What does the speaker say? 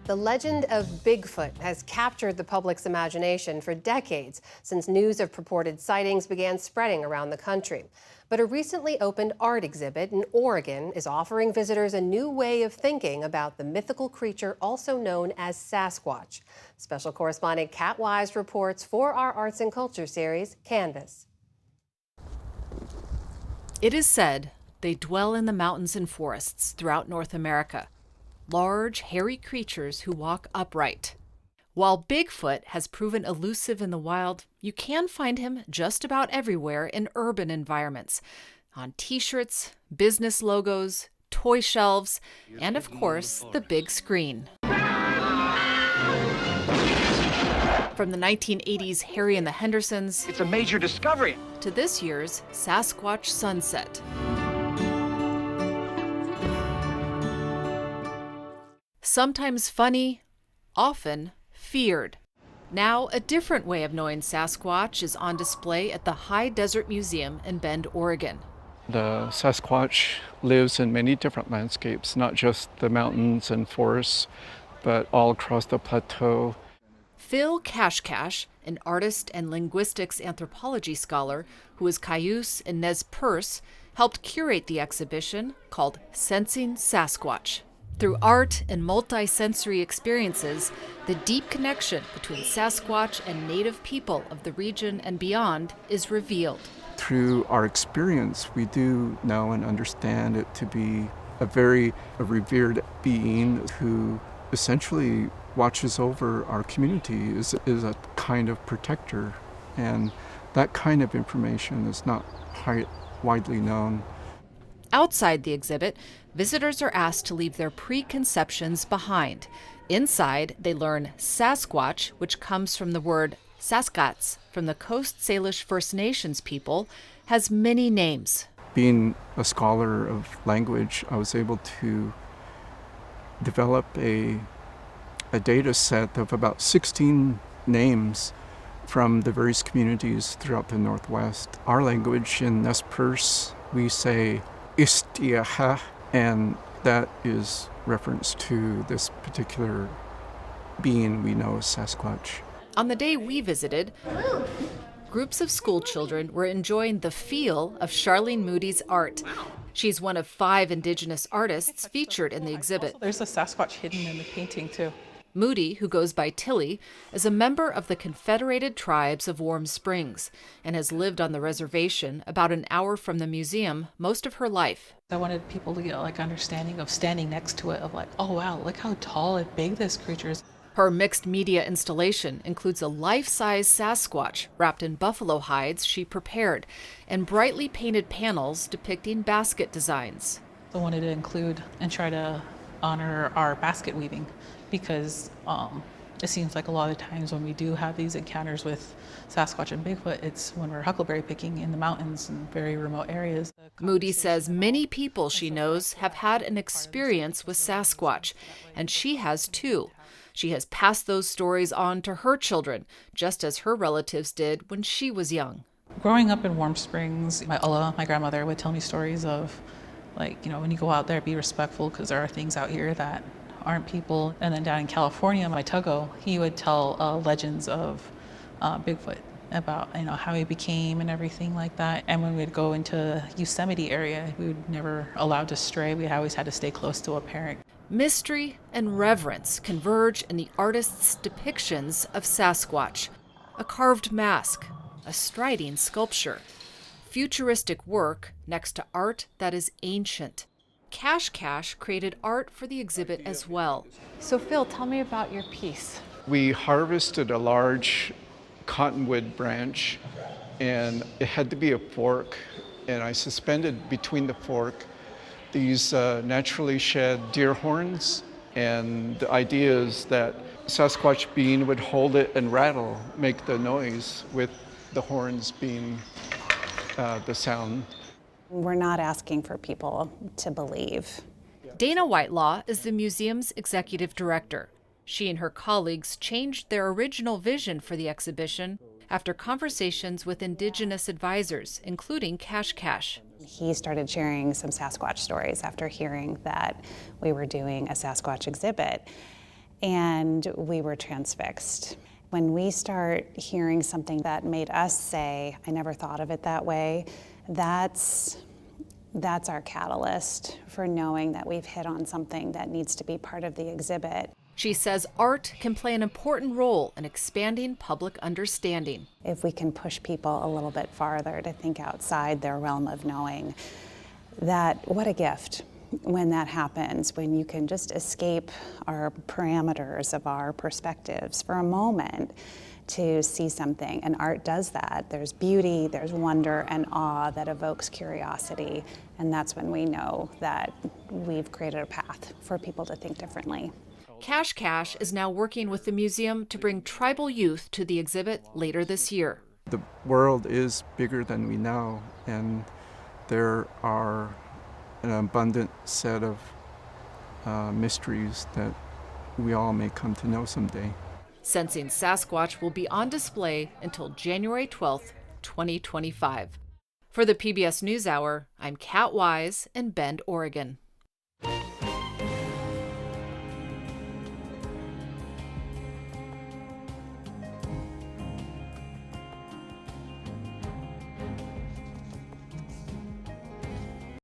The legend of Bigfoot has captured the public's imagination for decades since news of purported sightings began spreading around the country. But a recently opened art exhibit in Oregon is offering visitors a new way of thinking about the mythical creature also known as Sasquatch. Special correspondent Kat Wise reports for our Arts and Culture series, Canvas. It is said they dwell in the mountains and forests throughout North America. Large, hairy creatures who walk upright. While Bigfoot has proven elusive in the wild, you can find him just about everywhere in urban environments. On t-shirts, business logos, toy shelves, and of course, the big screen. From the 1980s Harry and the Hendersons, it's a major discovery, to this year's Sasquatch Sunset. Sometimes funny, often feared. Now, a different way of knowing Sasquatch is on display at the High Desert Museum in Bend, Oregon. The Sasquatch lives in many different landscapes, not just the mountains and forests, but all across the plateau. Phil Kashkash, an artist and linguistics anthropology scholar who is Cayuse and Nez Perce, helped curate the exhibition called Sensing Sasquatch. Through art and multi-sensory experiences, the deep connection between Sasquatch and native people of the region and beyond is revealed. Through our experience, we do know and understand it to be a very revered being who essentially watches over our community, is a kind of protector. And that kind of information is not widely known. Outside the exhibit, visitors are asked to leave their preconceptions behind. Inside, they learn Sasquatch, which comes from the word Saskats, from the Coast Salish First Nations people, has many names. Being a scholar of language, I was able to develop a data set of about 16 names from the various communities throughout the Northwest. Our language in Nez Perce, we say Istiaha, and that is reference to this particular being we know as Sasquatch. On the day we visited, groups of school children were enjoying the feel of Charlene Moody's art. She's one of 5 Indigenous artists featured in the exhibit. Also, there's a Sasquatch hidden in the painting, too. Moody, who goes by Tilly, is a member of the Confederated Tribes of Warm Springs and has lived on the reservation about an hour from the museum most of her life. I wanted people to get understanding of standing next to it, of oh wow, look how tall and big this creature is. Her mixed media installation includes a life-size Sasquatch wrapped in buffalo hides she prepared and brightly painted panels depicting basket designs. I wanted to include and try to honor our basket weaving, because it seems like a lot of times when we do have these encounters with Sasquatch and Bigfoot, it's when we're huckleberry picking in the mountains and very remote areas. Moody says many people she knows have had an experience with Sasquatch, and she has too. She has passed those stories on to her children, just as her relatives did when she was young. Growing up in Warm Springs, my grandmother would tell me stories of, when you go out there, be respectful because there are things out here that aren't people. And then down in California, my Tuggo, he would tell legends of Bigfoot, about how he became and everything like that. And when we'd go into Yosemite area, we would never allowed to stray. We always had to stay close to a parent. Mystery and reverence converge in the artist's depictions of Sasquatch. A carved mask, a striding sculpture, futuristic work next to art that is ancient. Kashkash created art for the exhibit as well. So Phil, tell me about your piece. We harvested a large cottonwood branch, and it had to be a fork, and I suspended between the fork these naturally shed deer horns, and the idea is that Sasquatch being would hold it and rattle, make the noise, with the horns being the sound. We're not asking for people to believe. Dana Whitelaw is the museum's executive director. She and her colleagues changed their original vision for the exhibition after conversations with Indigenous advisors, including Kashkash. He started sharing some Sasquatch stories after hearing that we were doing a Sasquatch exhibit. and we were transfixed. When we start hearing something that made us say, I never thought of it that way, that's our catalyst for knowing that we've hit on something that needs to be part of the exhibit. She says art can play an important role in expanding public understanding. If we can push people a little bit farther to think outside their realm of knowing, what a gift when that happens, when you can just escape our parameters of our perspectives for a moment to see something. And art does that. There's beauty, there's wonder and awe that evokes curiosity. And that's when we know that we've created a path for people to think differently. Cash Cash is now working with the museum to bring tribal youth to the exhibit later this year. The world is bigger than we know, and there are an abundant set of mysteries that we all may come to know someday. Sensing Sasquatch will be on display until January 12th, 2025. For the PBS NewsHour, I'm Kat Wise in Bend, Oregon.